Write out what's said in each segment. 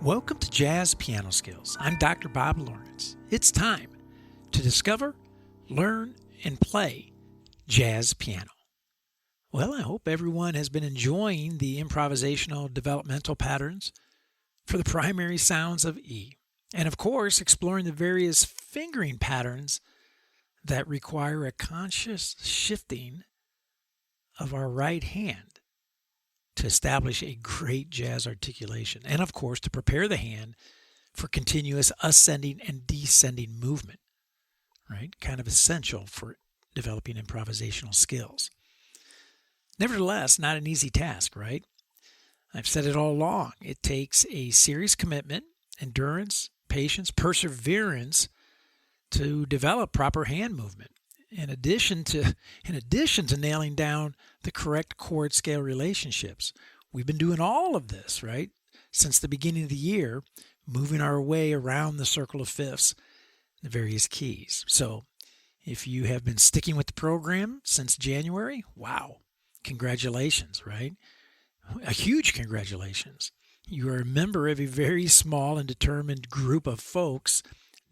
Welcome to Jazz Piano Skills. I'm Dr. Bob Lawrence. It's time to discover, learn, and play jazz piano. Well, I hope everyone has been enjoying the improvisational developmental patterns for the primary sounds of E, and of course, exploring the various fingering patterns that require a conscious shifting of our right hand to establish a great jazz articulation, and of course, to prepare the hand for continuous ascending and descending movement, right? Kind of essential for developing improvisational skills. Nevertheless, not an easy task, right? I've said it all along. It takes a serious commitment, endurance, patience, perseverance to develop proper hand movement. In addition to nailing down the correct chord scale relationships. We've been doing all of this, right, since the beginning of the year, moving our way around the circle of fifths, the various keys. So if you have been sticking with the program since January, wow, congratulations, right? A huge congratulations. You are a member of a very small and determined group of folks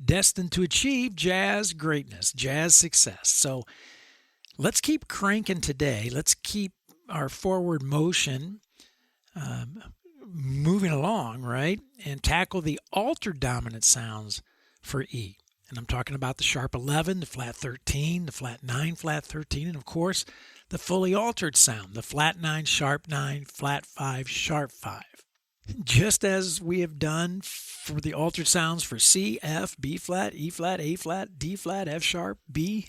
destined to achieve jazz greatness, jazz success. So let's keep cranking today. Let's keep our forward motion moving along, right? And tackle the altered dominant sounds for E. And I'm talking about the sharp 11, the flat 13, the flat 9, flat 13, and of course, the fully altered sound, the flat 9, sharp 9, flat 5, sharp 5. Just as we have done for the altered sounds for C, F, B flat, E flat, A flat, D flat, F sharp, B,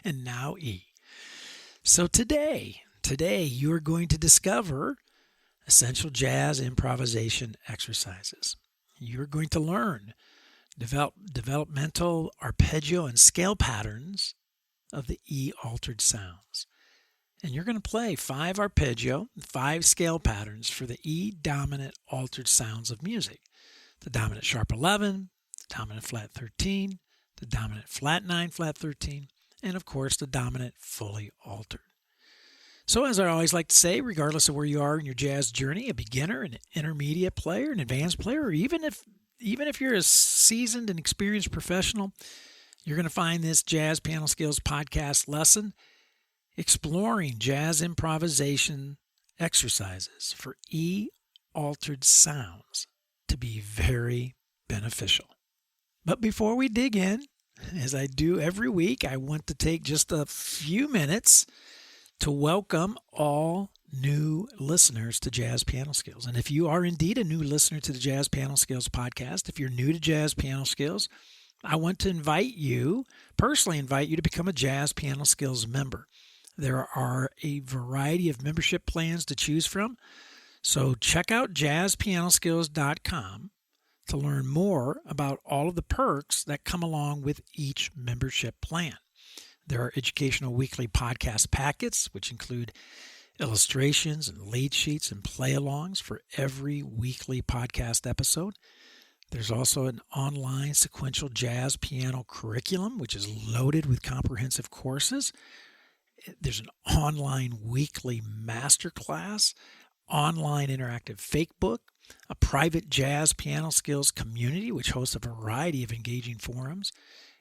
and now E. So today you're going to discover essential jazz improvisation exercises. You're going to learn developmental arpeggio and scale patterns of the E altered sounds. And you're going to play 5 arpeggio, 5 scale patterns for the E dominant altered sounds of music. The dominant sharp 11, the dominant flat 13, the dominant flat 9, flat 13, and of course the dominant fully altered. So as I always like to say, regardless of where you are in your jazz journey, a beginner, an intermediate player, an advanced player, or even if you're a seasoned and experienced professional, you're going to find this Jazz Piano Skills podcast lesson exploring jazz improvisation exercises for E altered sounds to be very beneficial. But before we dig in, as I do every week, I want to take just a few minutes to welcome all new listeners to Jazz Piano Skills. And if you are indeed a new listener to the Jazz Piano Skills podcast, if you're new to Jazz Piano Skills, I want to personally invite you to become a Jazz Piano Skills member. There are a variety of membership plans to choose from, so check out jazzpianoskills.com to learn more about all of the perks that come along with each membership plan. There are educational weekly podcast packets, which include illustrations and lead sheets and play-alongs for every weekly podcast episode. There's also an online sequential jazz piano curriculum, which is loaded with comprehensive courses. There's an online weekly masterclass, online interactive fake book, a private jazz piano skills community, which hosts a variety of engaging forums.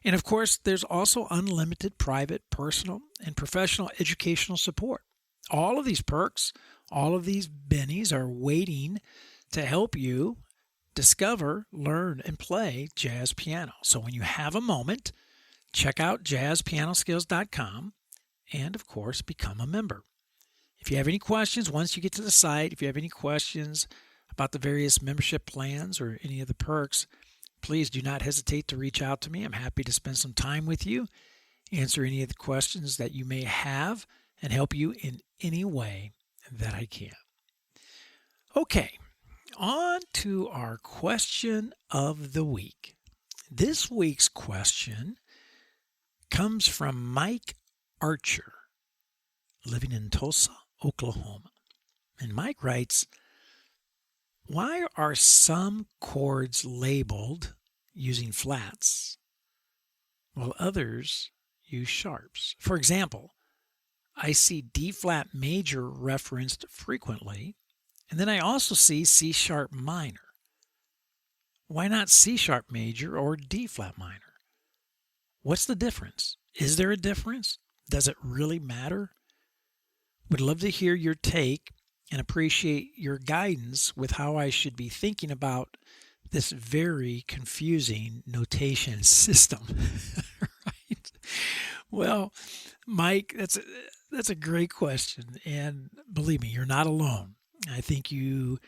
And of course, there's also unlimited private, personal, and professional educational support. All of these perks, all of these bennies are waiting to help you discover, learn, and play jazz piano. So when you have a moment, check out jazzpianoskills.com and, of course, become a member. If you have any questions, once you get to the site, if you have any questions about the various membership plans or any of the perks, please do not hesitate to reach out to me. I'm happy to spend some time with you, answer any of the questions that you may have, and help you in any way that I can. Okay, on to our question of the week. This week's question comes from Mike Archer, living in Tulsa, Oklahoma. And Mike writes, why are some chords labeled using flats while others use sharps? For example, I see D flat major referenced frequently, and then I also see C sharp minor. Why not C sharp major or D flat minor? What's the difference? Is there a difference? Does it really matter? Would love to hear your take and appreciate your guidance with how I should be thinking about this very confusing notation system. Right? Well, Mike, that's a great question, and believe me, you're not alone. I think you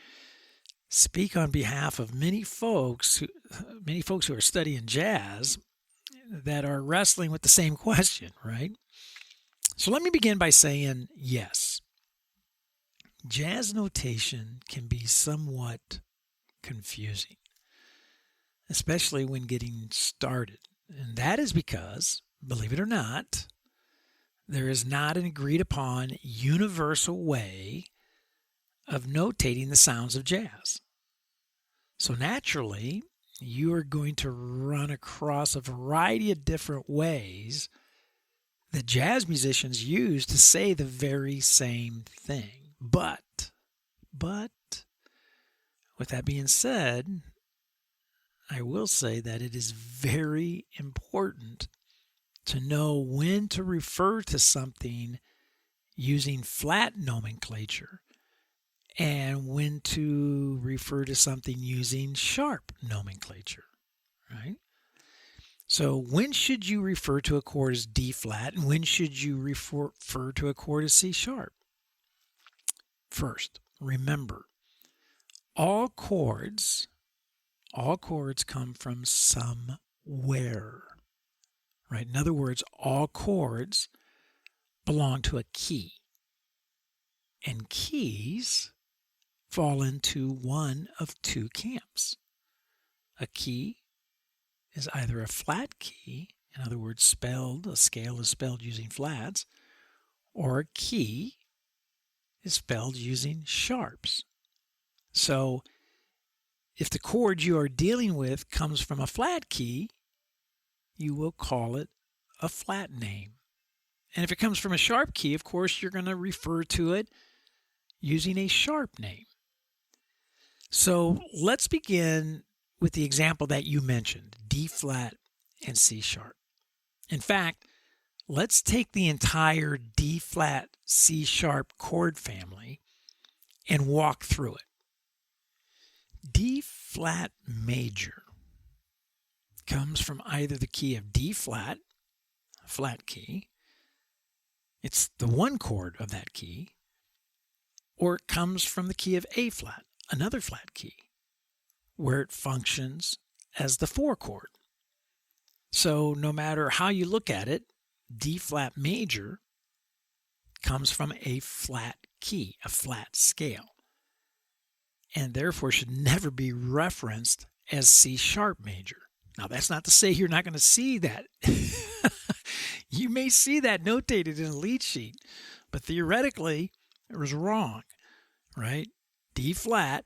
speak on behalf of many folks who are studying jazz that are wrestling with the same question, right? So let me begin by saying yes. Jazz notation can be somewhat confusing, especially when getting started. And that is because, believe it or not, there is not an agreed upon universal way of notating the sounds of jazz. So naturally, you are going to run across a variety of different ways that jazz musicians use to say the very same thing. But, with that being said, I will say that it is very important to know when to refer to something using flat nomenclature and when to refer to something using sharp nomenclature, right? So when should you refer to a chord as D flat and when should you refer to a chord as C sharp? First, remember, all chords come from somewhere, right? In other words, all chords belong to a key, and keys fall into one of two camps. A key is either a flat key, in other words, a scale is spelled using flats, or a key is spelled using sharps. So if the chord you are dealing with comes from a flat key, you will call it a flat name. And if it comes from a sharp key, of course, you're going to refer to it using a sharp name. So let's begin with the example that you mentioned, D flat and C sharp. In fact, let's take the entire D flat C sharp chord family and walk through it. D flat major comes from either the key of D flat, a flat key, it's the one chord of that key, or it comes from the key of A flat, another flat key, where it functions as the four chord. So no matter how you look at it, D flat major comes from a flat key, a flat scale, and therefore should never be referenced as C sharp major. Now, that's not to say you're not going to see that. You may see that notated in a lead sheet, but theoretically, it was wrong, right? D flat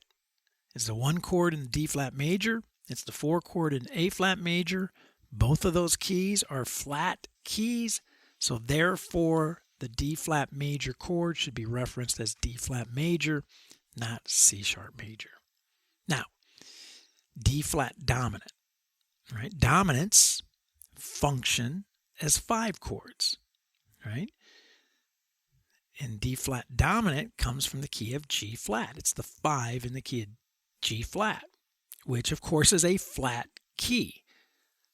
is the one chord in the D flat major. It's the four chord in A flat major. Both of those keys are flat keys, so therefore the D flat major chord should be referenced as D flat major, not C sharp major. Now, D flat dominant, right? Dominants function as five chords, right? And D flat dominant comes from the key of G flat. It's the 5 in the key of G flat, which of course is a flat key.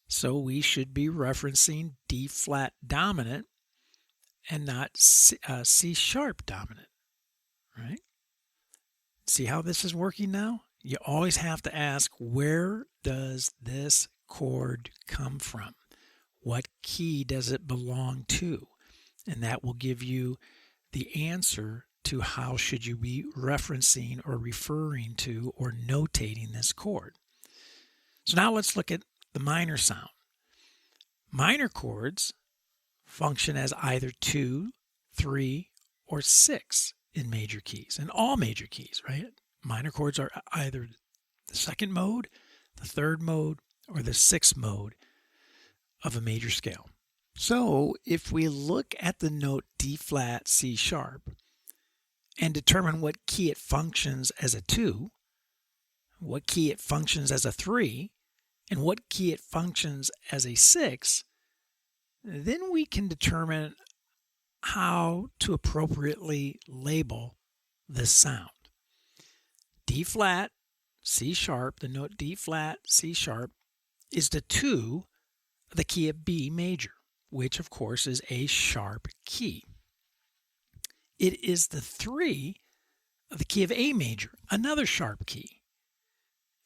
So we should be referencing D flat dominant and not C sharp dominant, right? See how this is working now? You always have to ask, where does this chord come from? What key does it belong to? And that will give you the answer to how should you be referencing or referring to or notating this chord. So now let's look at the minor sound. Minor chords function as either 2, 3, or 6 in major keys, and all major keys, right? Minor chords are either the second mode, the third mode, or the sixth mode of a major scale. So if we look at the note D flat C sharp and determine what key it functions as a 2, what key it functions as a 3, and what key it functions as a 6, then we can determine how to appropriately label this sound. D flat, C sharp, the note D flat, C sharp, is the 2 of the key of B major, which of course is a sharp key. It is the 3 of the key of A major, another sharp key.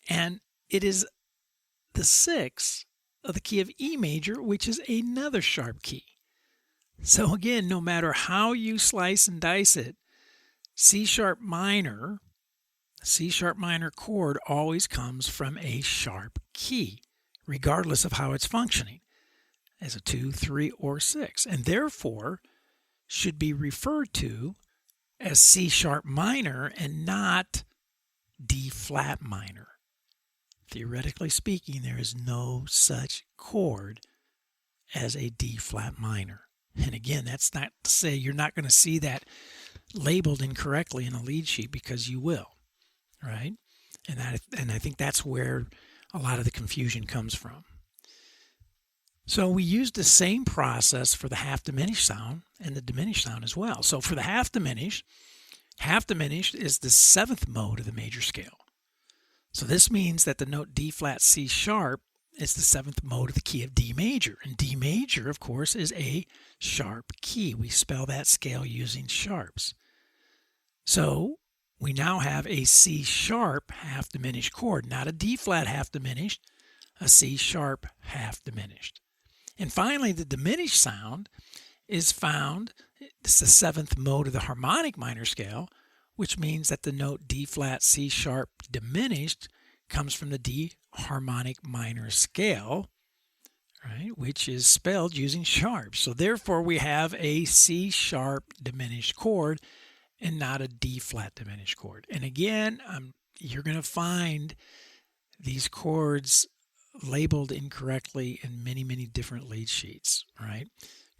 And it is the 6 of the key of E major, which is another sharp key. So again, no matter how you slice and dice it, C sharp minor chord always comes from a sharp key, regardless of how it's functioning, as a 2, 3, or 6, and therefore should be referred to as C sharp minor and not D flat minor. Theoretically speaking, there is no such chord as a D flat minor. And again, that's not to say you're not going to see that labeled incorrectly in a lead sheet, because you will, right? And I think that's where a lot of the confusion comes from. So we used the same process for the half diminished sound and the diminished sound as well. So for the half diminished is the 7th mode of the major scale. So this means that the note D flat C sharp is the 7th mode of the key of D major. And D major, of course, is a sharp key. We spell that scale using sharps. So we now have a C sharp half diminished chord, not a D flat half diminished, a C sharp half diminished. And finally, the diminished sound is found, it's the 7th mode of the harmonic minor scale, which means that the note D flat C sharp diminished comes from the D harmonic minor scale, right, which is spelled using sharps. So therefore we have a C sharp diminished chord and not a D flat diminished chord. And again, you're going to find these chords labeled incorrectly in many, many different lead sheets, right?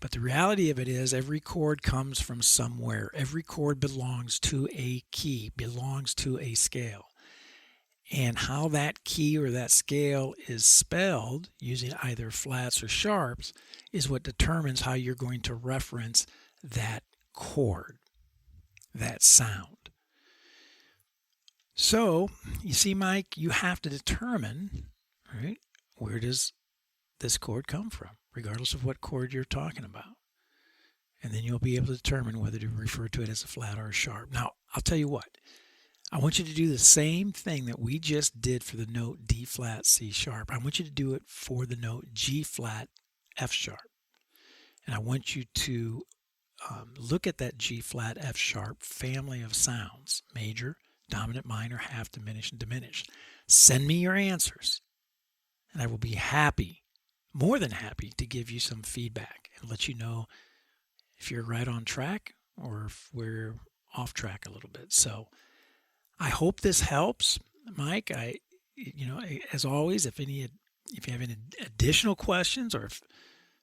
But the reality of it is every chord comes from somewhere. Every chord belongs to a key, belongs to a scale. And how that key or that scale is spelled using either flats or sharps is what determines how you're going to reference that chord, that sound. So, you see, Mike, you have to determine, right, where does this chord come from, regardless of what chord you're talking about. And then you'll be able to determine whether to refer to it as a flat or a sharp. Now, I'll tell you what. I want you to do the same thing that we just did for the note D flat C sharp. I want you to do it for the note G flat F sharp. And I want you to look at that G flat F sharp family of sounds: major, dominant, minor, half diminished, and diminished. Send me your answers, and I will be happy, more than happy, to give you some feedback and let you know if you're right on track or if we're off track a little bit. So I hope this helps, Mike. As always, if you have any additional questions or if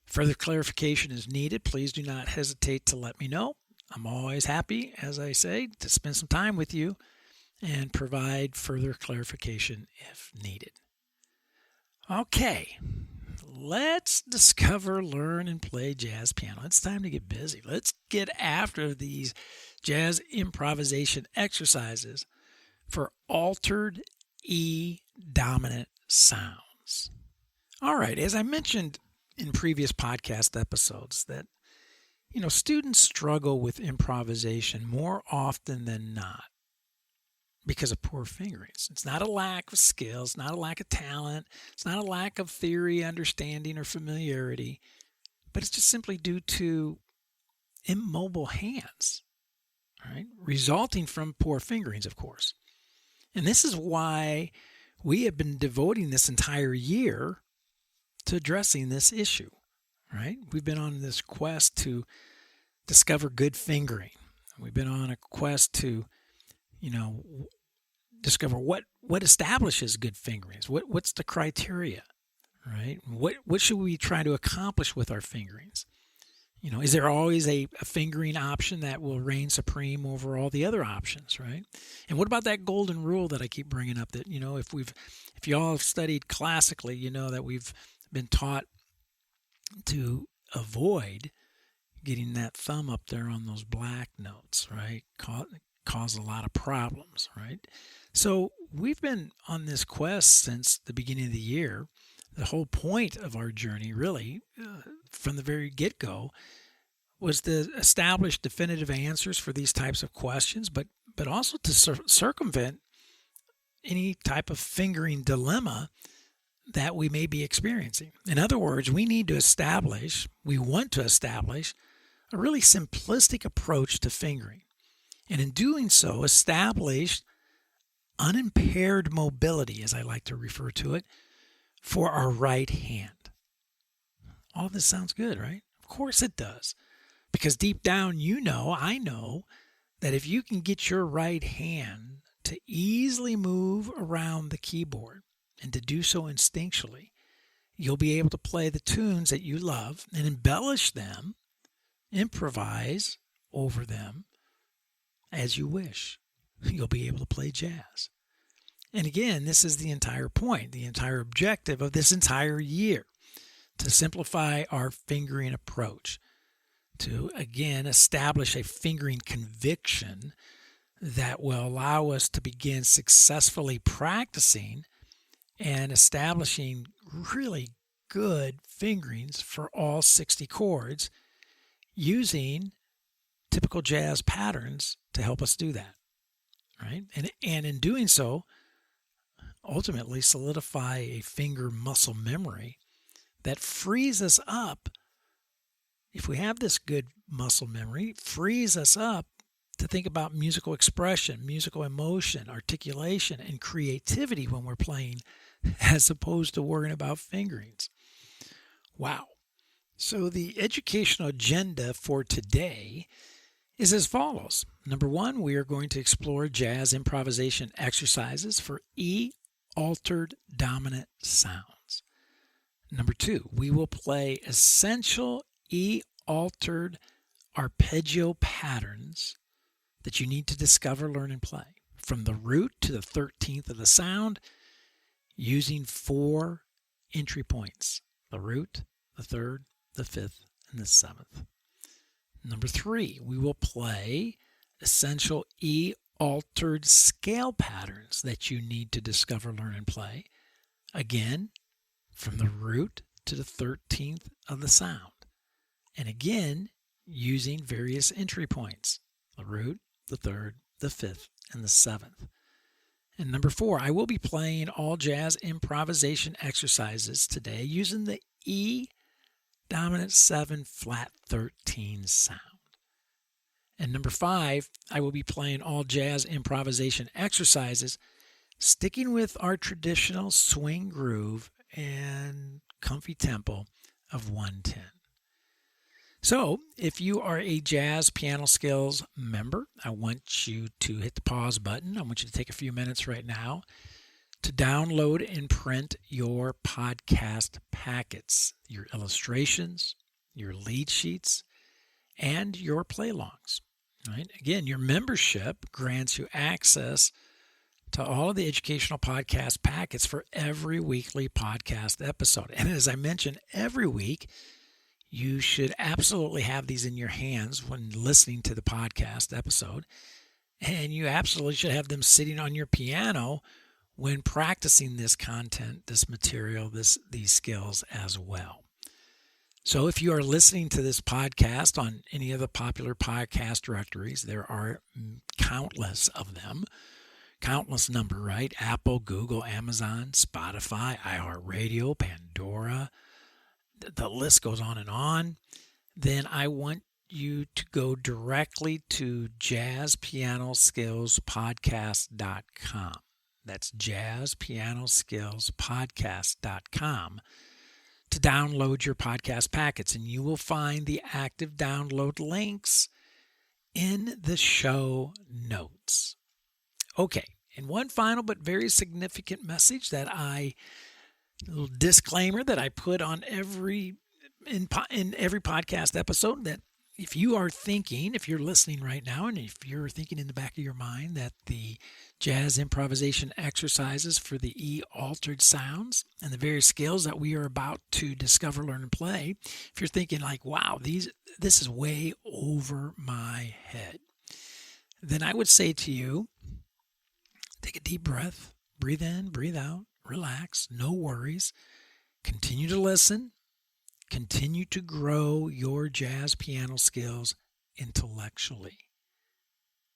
further clarification is needed, please do not hesitate to let me know. I'm always happy, as I say, to spend some time with you and provide further clarification if needed. Okay, let's discover, learn, and play jazz piano. It's time to get busy. Let's get after these jazz improvisation exercises for altered E dominant sounds. All right, as I mentioned in previous podcast episodes, that students struggle with improvisation more often than not because of poor fingering. It's not a lack of skill, it's not a lack of talent, it's not a lack of theory, understanding, or familiarity, but it's just simply due to immobile hands, right? Resulting from poor fingerings, of course. And this is why we have been devoting this entire year to addressing this issue, right? We've been on this quest to discover good fingering. We've been on a quest to, discover what establishes good fingerings. What's the criteria, right? What should we try to accomplish with our fingerings? Is there always a fingering option that will reign supreme over all the other options, right? And what about that golden rule that I keep bringing up that, if you all have studied classically, you know that we've been taught to avoid getting that thumb up there on those black notes, right? Cause a lot of problems, right? So we've been on this quest since the beginning of the year. The whole point of our journey, really, from the very get-go, was to establish definitive answers for these types of questions, but also to circumvent any type of fingering dilemma that we may be experiencing. In other words, we want to establish a really simplistic approach to fingering. And in doing so, establish unimpaired mobility, as I like to refer to it, for our right hand. All this sounds good, right? Of course it does. Because deep down, I know that if you can get your right hand to easily move around the keyboard and to do so instinctually, you'll be able to play the tunes that you love and embellish them, improvise over them as you wish. You'll be able to play jazz. And again, this is the entire point, the entire objective of this entire year, to simplify our fingering approach, to, again, establish a fingering conviction that will allow us to begin successfully practicing and establishing really good fingerings for all 60 chords using typical jazz patterns to help us do that, right? And in doing so, ultimately solidify a finger muscle memory that frees us up. If we have this good muscle memory, frees us up to think about musical expression, musical emotion, articulation, and creativity when we're playing, as opposed to worrying about fingerings. Wow. So the educational agenda for today is as follows. Number one, we are going to explore jazz improvisation exercises for E altered dominant sounds. Number two, we will play essential E altered arpeggio patterns that you need to discover, learn, and play from the root to the 13th of the sound using 4 entry points: the root, the third, the fifth, and the 7th. Number three, we will play essential E altered scale patterns that you need to discover, learn, and play. Again, from the root to the 13th of the sound. And again, using various entry points: the root, the third, the fifth, and the 7th. And number four, I will be playing all jazz improvisation exercises today using the E dominant 7 flat 13 sound. And number five, I will be playing all jazz improvisation exercises sticking with our traditional swing groove and comfy tempo of 110. So, if you are a Jazz Piano Skills member, I want you to hit the pause button. I want you to take a few minutes right now to download and print your podcast packets, your illustrations, your lead sheets, and your play-alongs. Right? Again, your membership grants you access to all of the educational podcast packets for every weekly podcast episode. And as I mentioned, every week, you should absolutely have these in your hands when listening to the podcast episode. And you absolutely should have them sitting on your piano when practicing this content, this material, these skills as well. So if you are listening to this podcast on any of the popular podcast directories, there are countless of them. Countless number, right? Apple, Google, Amazon, Spotify, iHeartRadio, Pandora. The list goes on and on. Then I want you to go directly to jazzpianoskillspodcast.com. That's jazzpianoskillspodcast.com to download your podcast packets, and you will find the active download links in the show notes. Okay, and one final but very significant message little disclaimer that I put on every in every podcast episode that if you are thinking, if you're listening right now, and if you're thinking in the back of your mind that the jazz improvisation exercises for the E altered sounds and the various scales that we are about to discover, learn, and play, if you're thinking like, wow, this is way over my head, then I would say to you, take a deep breath, breathe in, breathe out, relax, no worries, continue to listen. Continue to grow your jazz piano skills intellectually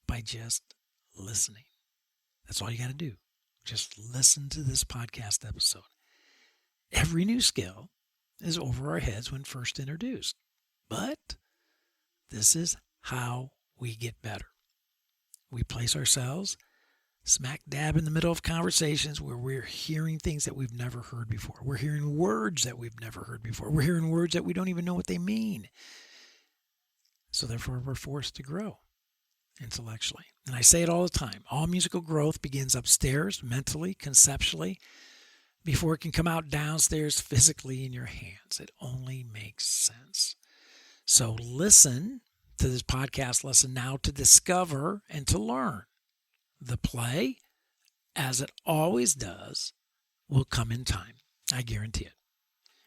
by just listening. That's all you got to do. Just listen to this podcast episode. Every new skill is over our heads when first introduced, but this is how we get better. We place ourselves smack dab in the middle of conversations where we're hearing things that we've never heard before. We're hearing words that we've never heard before. We're hearing words that we don't even know what they mean. So therefore, we're forced to grow intellectually. And I say it all the time. All musical growth begins upstairs, mentally, conceptually, before it can come out downstairs physically in your hands. It only makes sense. So listen to this podcast lesson now to discover and to learn. The play, as it always does, will come in time. I guarantee it.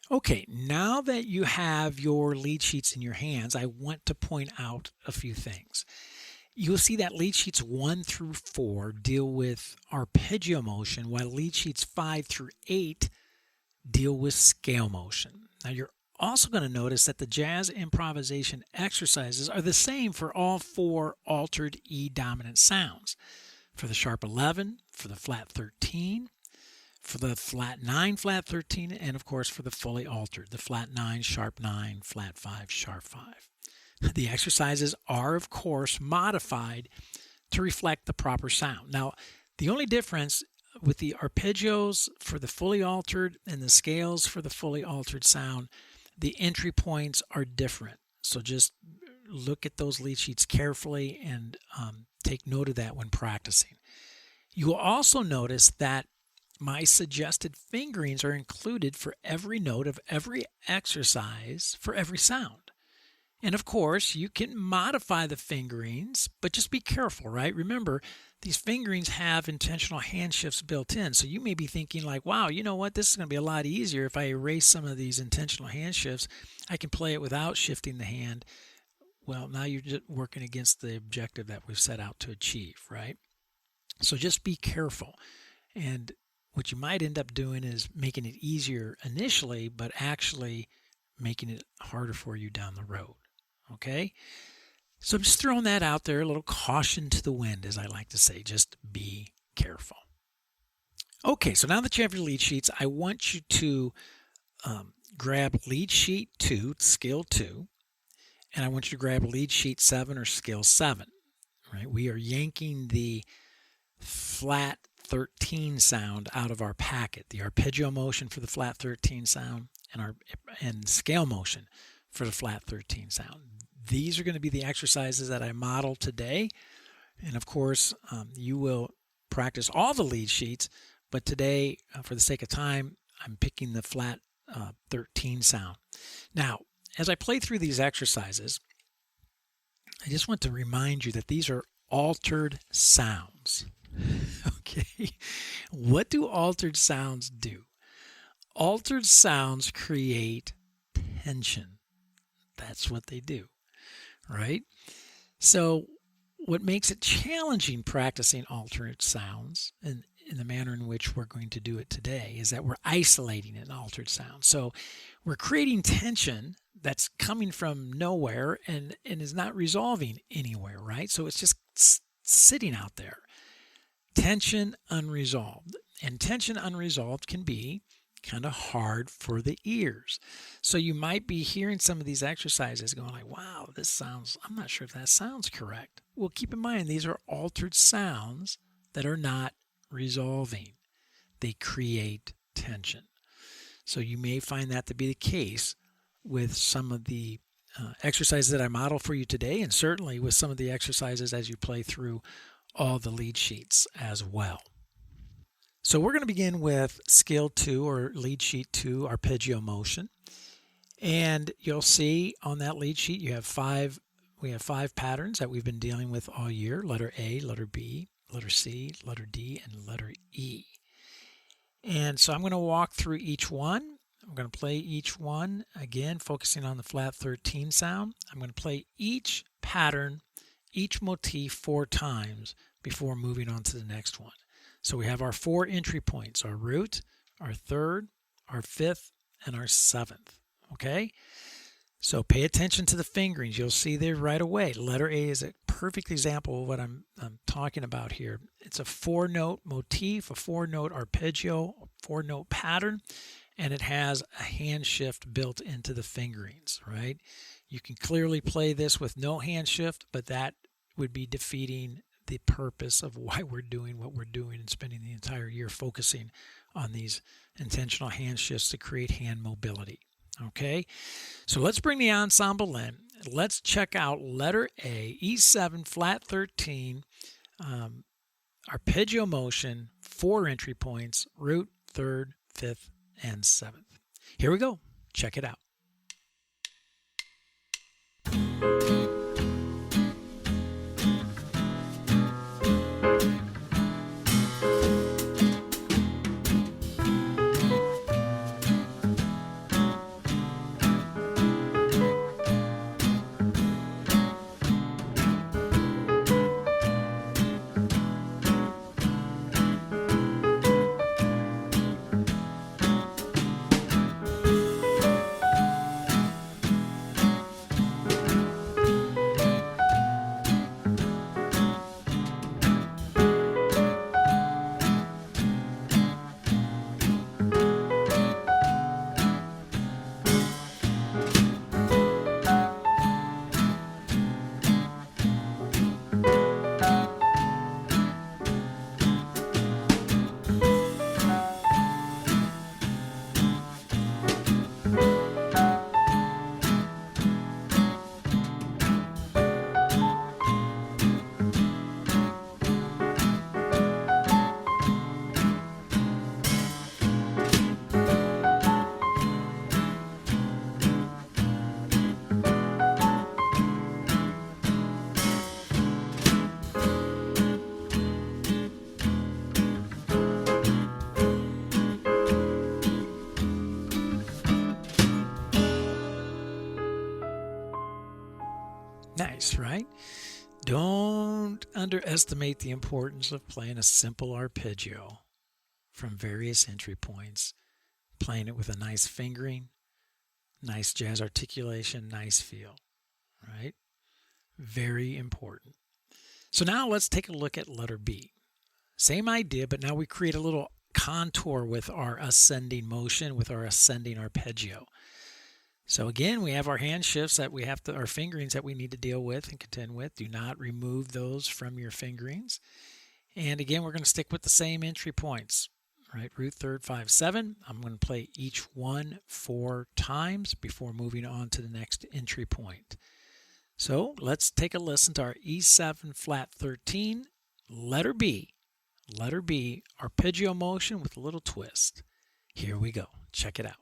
Okay, now that you have your lead sheets in your hands, I want to point out a few things. You'll see that lead sheets 1 through 4 deal with arpeggio motion, while lead sheets 5 through 8 deal with scale motion. Now, you're also going to notice that the jazz improvisation exercises are the same for all 4 altered E dominant sounds. For the sharp 11, for the flat 13, for the flat 9, flat 13, and of course for the fully altered, the flat 9, sharp 9, flat 5, sharp 5. The exercises are, of course, modified to reflect the proper sound. Now, the only difference with the arpeggios for the fully altered and the scales for the fully altered sound, the entry points are different. So just look at those lead sheets carefully and take note of that when practicing. You will also notice that my suggested fingerings are included for every note of every exercise for every sound. And of course, you can modify the fingerings, but just be careful, right? Remember, these fingerings have intentional hand shifts built in. So you may be thinking like, wow, you know what? This is going to be a lot easier if I erase some of these intentional hand shifts. I can play it without shifting the hand. Well, now you're just working against the objective that we've set out to achieve, right? So just be careful. And what you might end up doing is making it easier initially, but actually making it harder for you down the road, okay? So I'm just throwing that out there, a little caution to the wind, as I like to say. Just be careful. Okay, so now that you have your lead sheets, I want you to grab lead sheet 2, scale 2, and I want you to grab lead sheet 7 or scale 7. Right? We are yanking the flat 13 sound out of our packet, the arpeggio motion for the flat 13 sound and scale motion for the flat 13 sound. These are going to be the exercises that I model today. And of course, you will practice all the lead sheets, but today, for the sake of time, I'm picking the flat 13 sound. Now, as I play through these exercises, I just want to remind you that these are altered sounds. Okay, what do altered sounds do? Altered sounds create tension. That's what they do, right? So what makes it challenging practicing altered sounds and in the manner in which we're going to do it today is that we're isolating an altered sound. So we're creating tension that's coming from nowhere and is not resolving anywhere, right? So it's just sitting out there. Tension unresolved. And tension unresolved can be kind of hard for the ears. So you might be hearing some of these exercises going like, wow, I'm not sure if that sounds correct. Well, keep in mind, these are altered sounds that are not resolving. They create tension. So you may find that to be the case with some of the exercises that I model for you today, and certainly with some of the exercises as you play through all the lead sheets as well. So we're going to begin with scale 2 or lead sheet 2 arpeggio motion. And you'll see on that lead sheet we have five patterns that we've been dealing with all year: letter A, letter B, letter C, letter D, and letter E. And so I'm going to walk through each one. I'm going to play each one, again, focusing on the flat 13 sound. I'm going to play each pattern, each motif 4 times before moving on to the next one. So we have our 4 entry points: our root, our third, our fifth, and our seventh. Okay? So pay attention to the fingerings. You'll see there right away. Letter A is a perfect example of what I'm talking about here. It's a 4-note motif, a 4-note arpeggio, a 4-note pattern, and it has a hand shift built into the fingerings, right? You can clearly play this with no hand shift, but that would be defeating the purpose of why we're doing what we're doing and spending the entire year focusing on these intentional hand shifts to create hand mobility. Okay, so let's bring the ensemble in. Let's check out letter A, E7, flat 13, arpeggio motion, 4 entry points: root, third, fifth, and seventh. Here we go. Check it out. Nice, right? Don't underestimate the importance of playing a simple arpeggio from various entry points, playing it with a nice fingering, nice jazz articulation, nice feel, right? Very important. So now let's take a look at letter B. Same idea, but now we create a little contour with our ascending motion, with our ascending arpeggio. So again, we have our hand shifts that we have to, our fingerings that we need to deal with and contend with. Do not remove those from your fingerings. And again, we're going to stick with the same entry points, right? Root, third, 5, 7. I'm going to play each one 4 times before moving on to the next entry point. So let's take a listen to our E7 flat 13, letter B. Letter B, arpeggio motion with a little twist. Here we go. Check it out.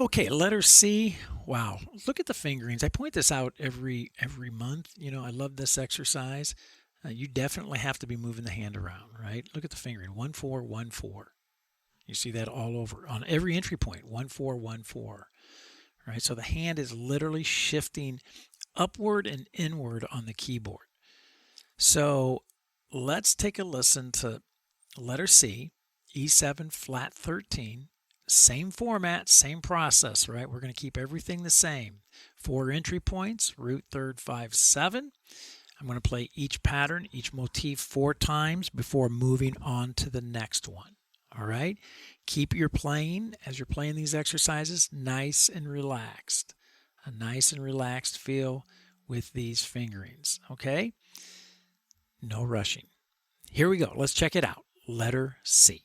Okay, letter C. Wow, look at the fingerings. I point this out every month. I love this exercise. You definitely have to be moving the hand around, right? Look at the fingering. 1 4 1 4. You see that all over on every entry point. 1 4 1 4. Right? So the hand is literally shifting upward and inward on the keyboard. So let's take a listen to letter C, E7 flat 13. Same format, same process, right? We're going to keep everything the same. 4 entry points, root, third, 5, 7. I'm going to play each pattern, each motif 4 times before moving on to the next one. All right? Keep your playing, as you're playing these exercises, nice and relaxed. A nice and relaxed feel with these fingerings, okay? No rushing. Here we go. Let's check it out. Letter C.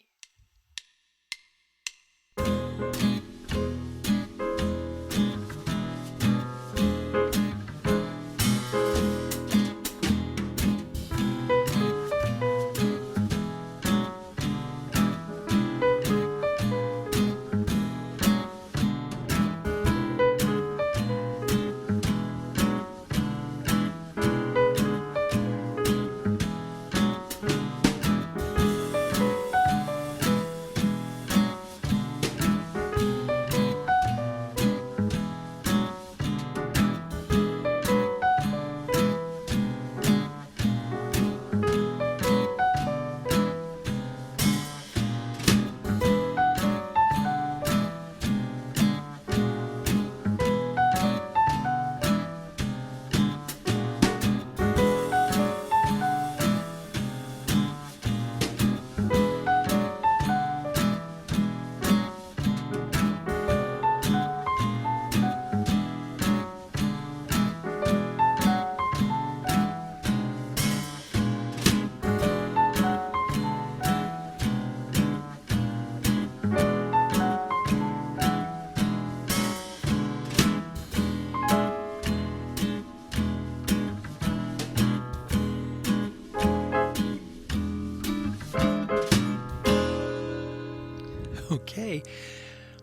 Okay,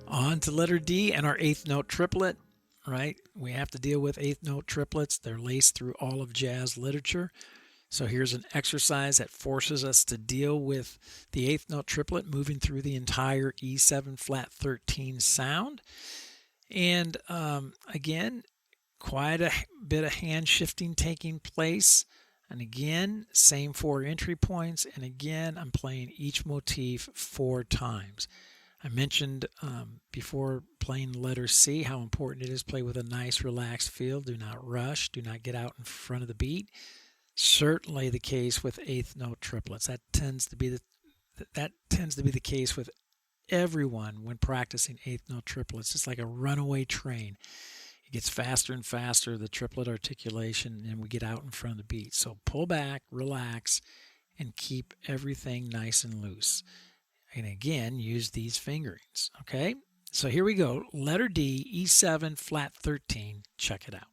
on to letter D and our 8th note triplet, right? We have to deal with 8th note triplets. They're laced through all of jazz literature. So here's an exercise that forces us to deal with the 8th note triplet moving through the entire E7 flat 13 sound. And again, quite a bit of hand shifting taking place. And again, same 4 entry points. And again, I'm playing each motif 4 times. I mentioned before playing letter C how important it is to play with a nice relaxed feel. Do not rush. Do not get out in front of the beat. Certainly the case with 8th note triplets. That tends to be the case with everyone when practicing 8th note triplets. It's like a runaway train. It gets faster and faster, the triplet articulation, and we get out in front of the beat. So pull back, relax, and keep everything nice and loose. And again, use these fingerings, okay? So here we go. Letter D, E7, flat 13. Check it out.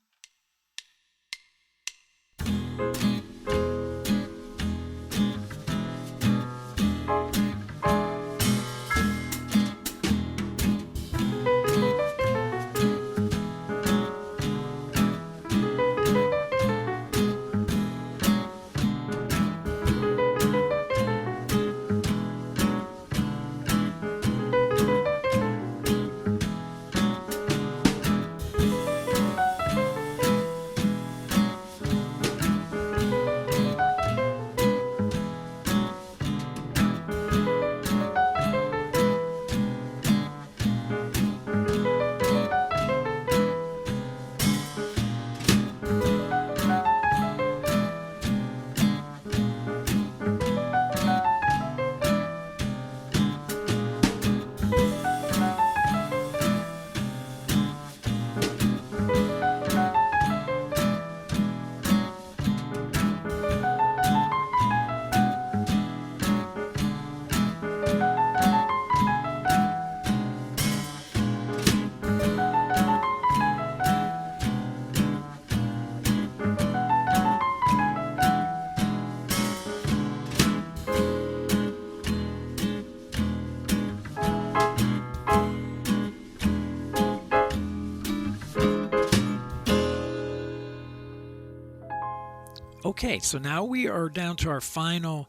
Okay, so now we are down to our final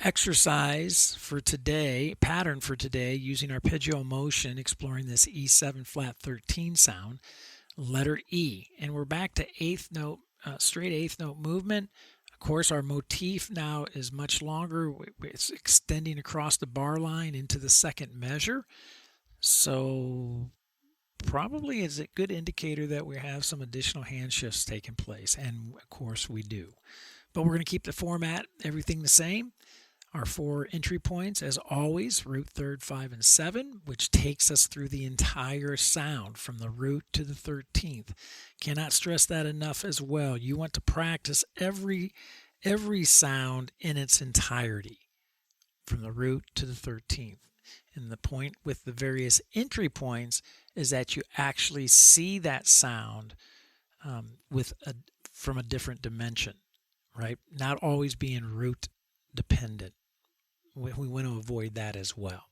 exercise for today, pattern for today, using arpeggio motion, exploring this E7 flat 13 sound, letter E. And we're back to eighth note, straight eighth note movement. Of course, our motif now is much longer. It's extending across the bar line into the second measure. So probably is a good indicator that we have some additional hand shifts taking place, and of course we do. But we're going to keep the format, everything the same. Our 4 entry points, as always, root, third, 5, and 7, which takes us through the entire sound from the root to the 13th. Cannot stress that enough as well. You want to practice every sound in its entirety from the root to the 13th. And the point with the various entry points is that you actually see that sound from a different dimension, right? Not always being root dependent. We want to avoid that as well.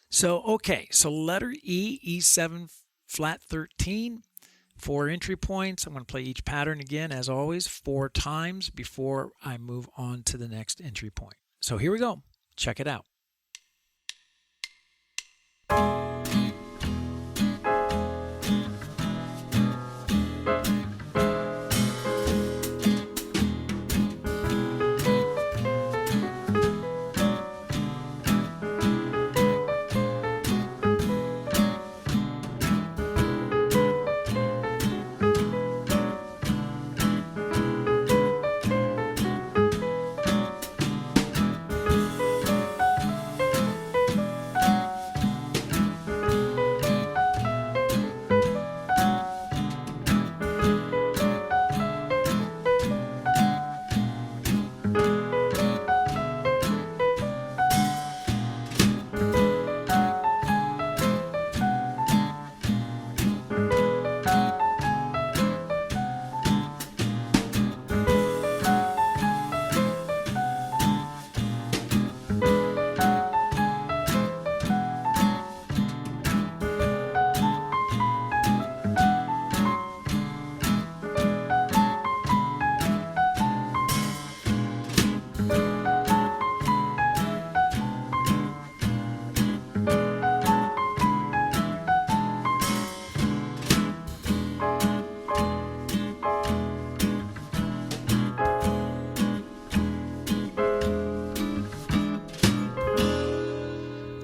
So, okay, so letter E, E7 flat 13, 4 entry points. I'm going to play each pattern again, as always, 4 times before I move on to the next entry point. So here we go. Check it out.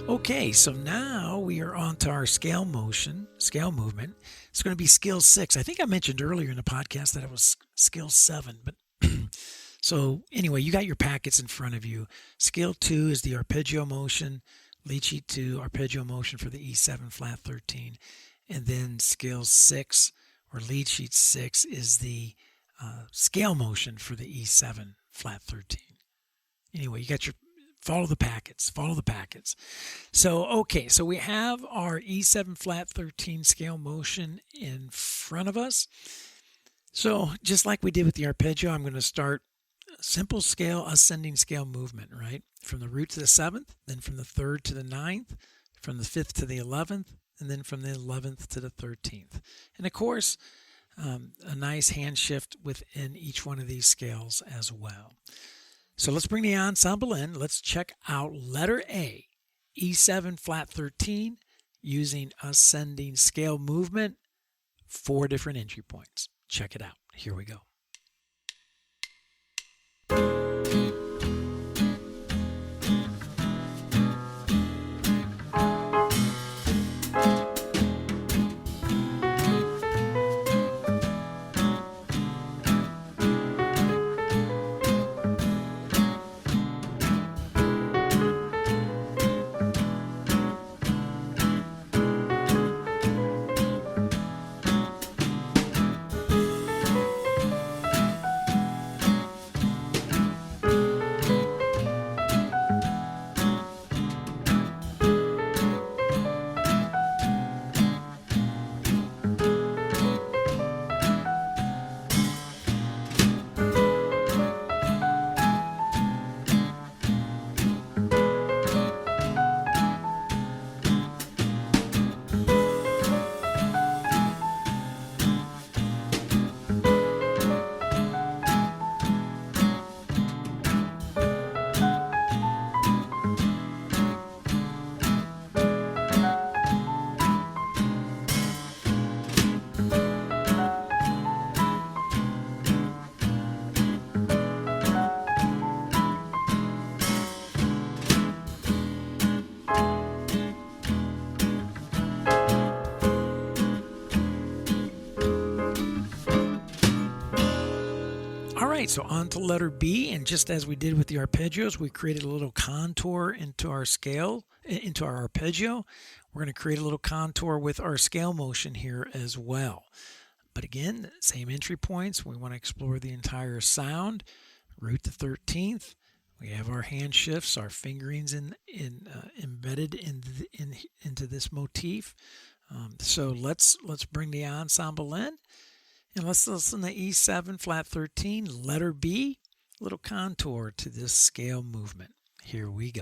Okay, so now we are on to our scale movement. It's going to be skill 6. I think I mentioned earlier in the podcast that it was skill 7, but so anyway, you got your packets in front of you. Skill 2 is the arpeggio motion, lead sheet 2, arpeggio motion for the E7 flat 13, and then skill 6 or lead sheet 6 is the scale motion for the E7 flat 13. Anyway, you got your follow the packets. So, okay, so we have our E7 flat 13 scale motion in front of us. So just like we did with the arpeggio, I'm going to start a simple scale, ascending scale movement, right? From the root to the 7th, then from the 3rd to the 9th, from the 5th to the 11th, and then from the 11th to the 13th. And of course, a nice hand shift within each one of these scales as well. So let's bring the ensemble in. Let's check out letter A, E7 flat 13, using ascending scale movement, 4 different entry points. Check it out. Here we go. All right, so on to letter B, and just as we did with the arpeggios, we created a little contour into our scale, into our arpeggio. We're going to create a little contour with our scale motion here as well. But again, same entry points. We want to explore the entire sound, root to 13th. We have our hand shifts, our fingerings embedded into this motif. So let's bring the ensemble in, and let's listen to E7 flat 13, letter B, little contour to this scale movement. Here we go.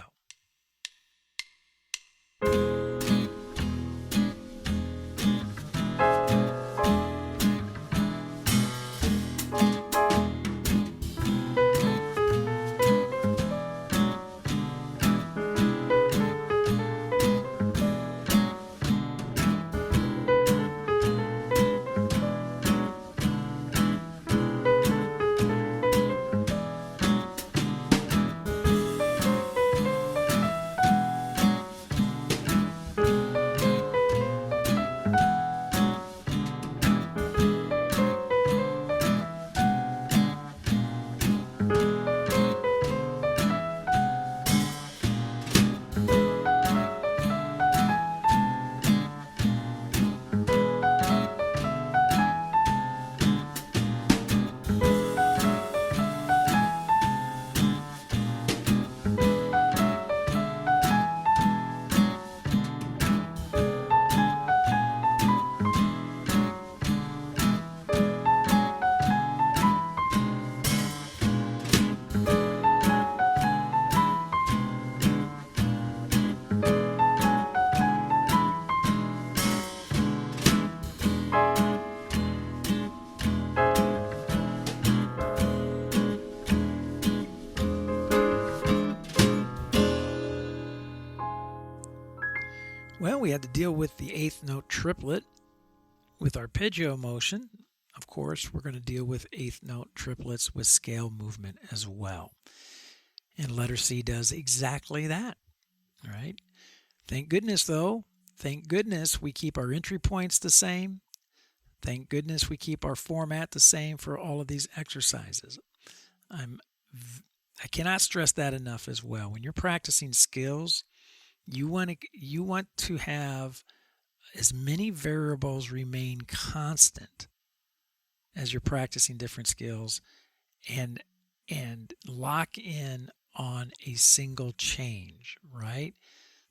Well, we had to deal with the eighth note triplet with arpeggio motion. Of course, we're going to deal with eighth note triplets with scale movement as well. And letter C does exactly that, right? Thank goodness, though. Thank goodness we keep our entry points the same. Thank goodness we keep our format the same for all of these exercises. I cannot stress that enough as well. When you're practicing skills, you want to have as many variables remain constant as you're practicing different skills, and lock in on a single change, right?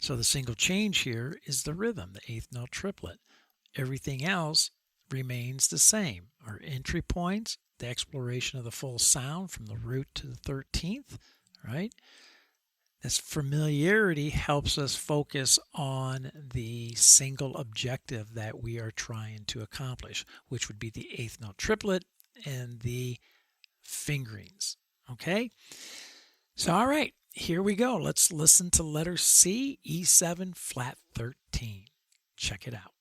So the single change here is the rhythm, the eighth note triplet. Everything else remains the same. Our entry points, the exploration of the full sound from the root to the 13th, right? This familiarity helps us focus on the single objective that we are trying to accomplish, which would be the eighth note triplet and the fingerings. Okay? So, all right, here we go. Let's listen to letter C, E7 flat 13. Check it out.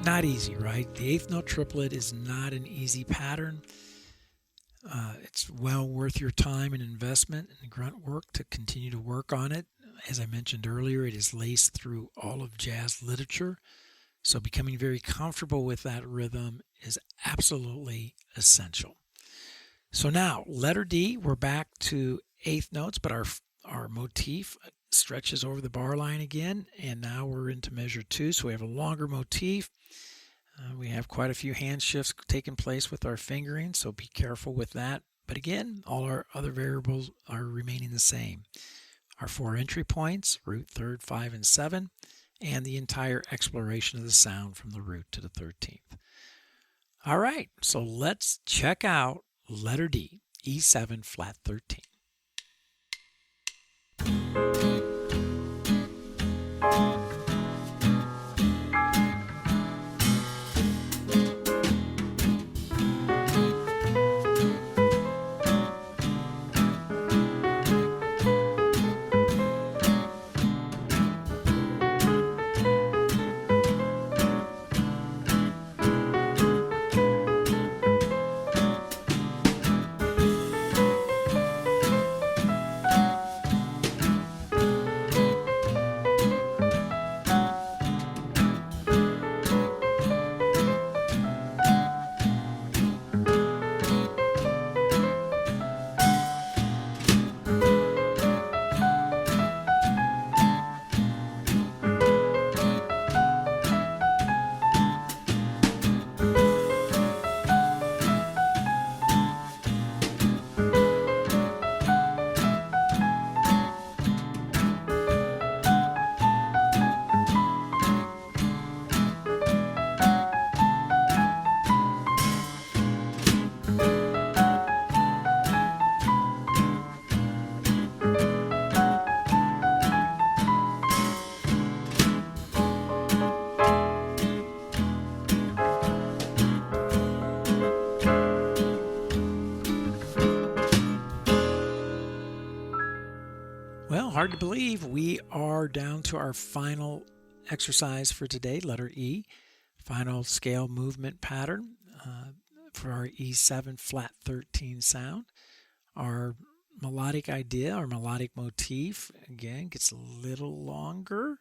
Not easy, right? The eighth note triplet is not an easy pattern. It's well worth your time and investment and grunt work to continue to work on it. As I mentioned earlier, it is laced through all of jazz literature. So becoming very comfortable with that rhythm is absolutely essential. So now, letter D, we're back to eighth notes, but our motif stretches over the bar line again, and now we're into measure 2, so we have a longer motif. We have quite a few hand shifts taking place with our fingering, so be careful with that. But again, all our other variables are remaining the same. Our 4 entry points, root, third, 5, and 7, and the entire exploration of the sound from the root to the 13th. All right, so let's check out letter D, E7 flat 13. Well, hard to believe we are down to our final exercise for today, letter E, final scale movement pattern for our E7 flat 13 sound. Our melodic idea, our melodic motif, again, gets a little longer.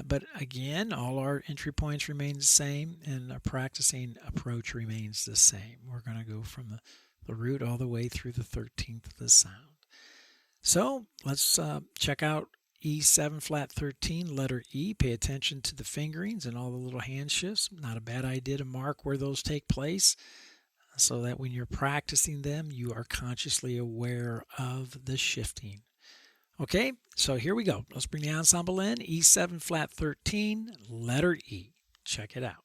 But again, all our entry points remain the same and our practicing approach remains the same. We're going to go from the root all the way through the 13th of the sound. So let's check out E7 flat 13, letter E. Pay attention to the fingerings and all the little hand shifts. Not a bad idea to mark where those take place so that when you're practicing them, you are consciously aware of the shifting. Okay, so here we go. Let's bring the ensemble in. E7 flat 13, letter E. Check it out.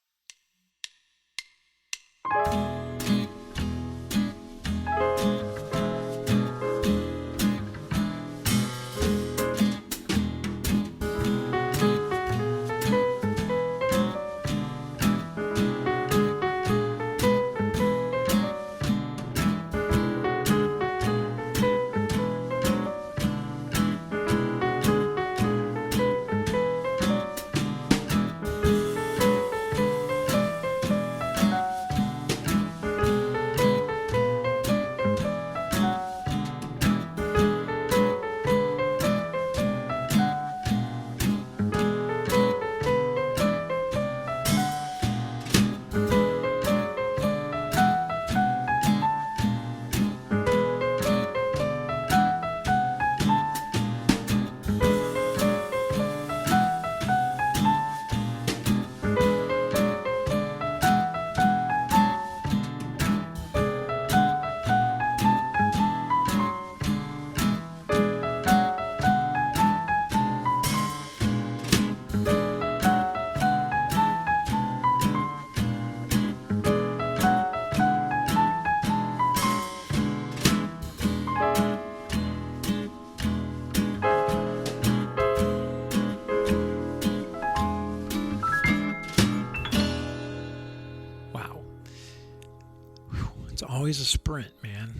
Always a sprint, man.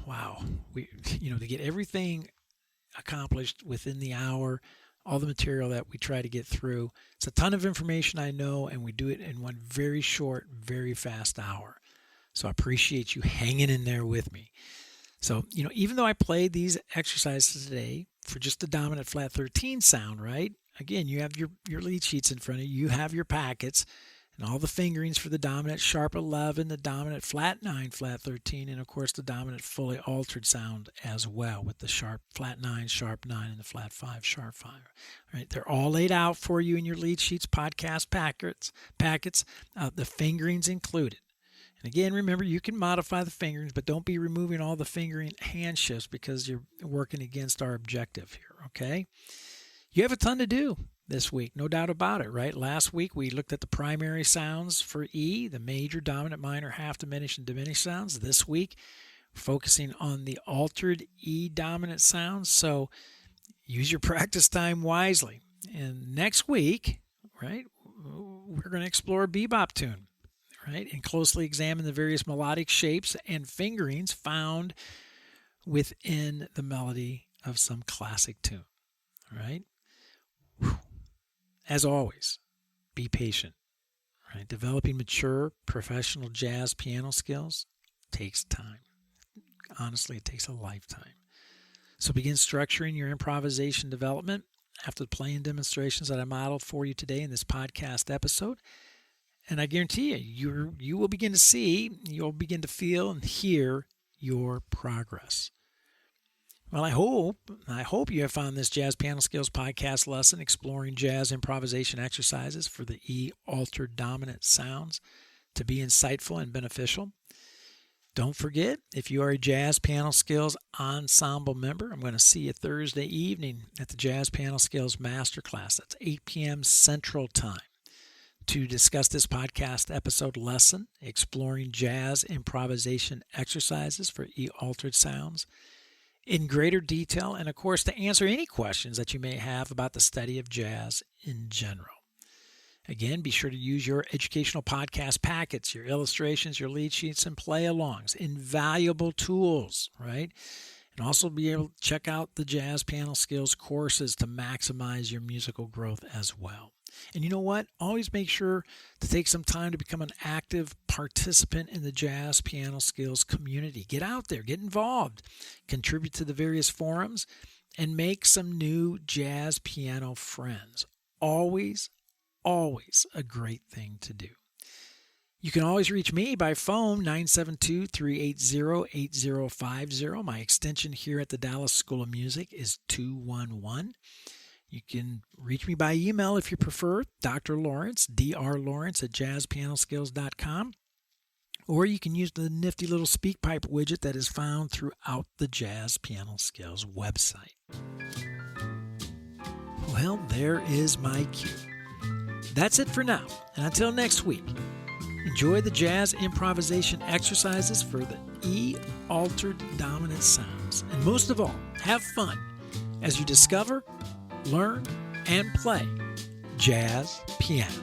Wow. To get everything accomplished within the hour, all the material that we try to get through. It's a ton of information, I know, and we do it in one very short, very fast hour. So I appreciate you hanging in there with me. So, even though I played these exercises today for just the dominant flat 13 sound, right? Again, you have your lead sheets in front of you. You have your packets and all the fingerings for the dominant sharp 11, the dominant flat 9, flat 13, and of course the dominant fully altered sound as well with the sharp flat 9, sharp 9, and the flat 5, sharp 5. All right, they're all laid out for you in your lead sheets, podcast packets, the fingerings included. And again, remember, you can modify the fingerings, but don't be removing all the fingering hand shifts because you're working against our objective here, okay? You have a ton to do this week, no doubt about it, right? Last week, we looked at the primary sounds for E, the major, dominant, minor, half diminished, and diminished sounds. This week, focusing on the altered E dominant sounds. So use your practice time wisely. And next week, right, we're going to explore a bebop tune. Right, and closely examine the various melodic shapes and fingerings found within the melody of some classic tune. All right. As always, be patient. Right, developing mature professional jazz piano skills takes time. Honestly, it takes a lifetime. So begin structuring your improvisation development after the playing demonstrations that I modeled for you today in this podcast episode. And I guarantee you will begin to see, you'll begin to feel and hear your progress. Well, I hope you have found this Jazz Piano Skills podcast lesson exploring jazz improvisation exercises for the E altered dominant sounds to be insightful and beneficial. Don't forget, if you are a Jazz Piano Skills Ensemble member, I'm going to see you Thursday evening at the Jazz Piano Skills Masterclass. That's 8 p.m. Central Time. To discuss this podcast episode lesson, exploring jazz improvisation exercises for E altered sounds in greater detail, and of course to answer any questions that you may have about the study of jazz in general. Again, be sure to use your educational podcast packets, your illustrations, your lead sheets, and play-alongs, invaluable tools, right? And also be able to check out the Jazz Piano Skills courses to maximize your musical growth as well. And you know what? Always make sure to take some time to become an active participant in the Jazz Piano Skills community. Get out there, get involved, contribute to the various forums, and make some new jazz piano friends. Always a great thing to do. You can always reach me by phone, 972-380-8050. My extension here at the Dallas School of Music is 211. You can reach me by email if you prefer, Dr. Lawrence, drlawrence at jazzpianoskills.com. Or you can use the nifty little SpeakPipe widget that is found throughout the Jazz Piano Skills website. Well, there is my cue. That's it for now, and until next week, enjoy the jazz improvisation exercises for the E altered dominant sounds, and most of all, have fun as you discover, learn, and play jazz piano.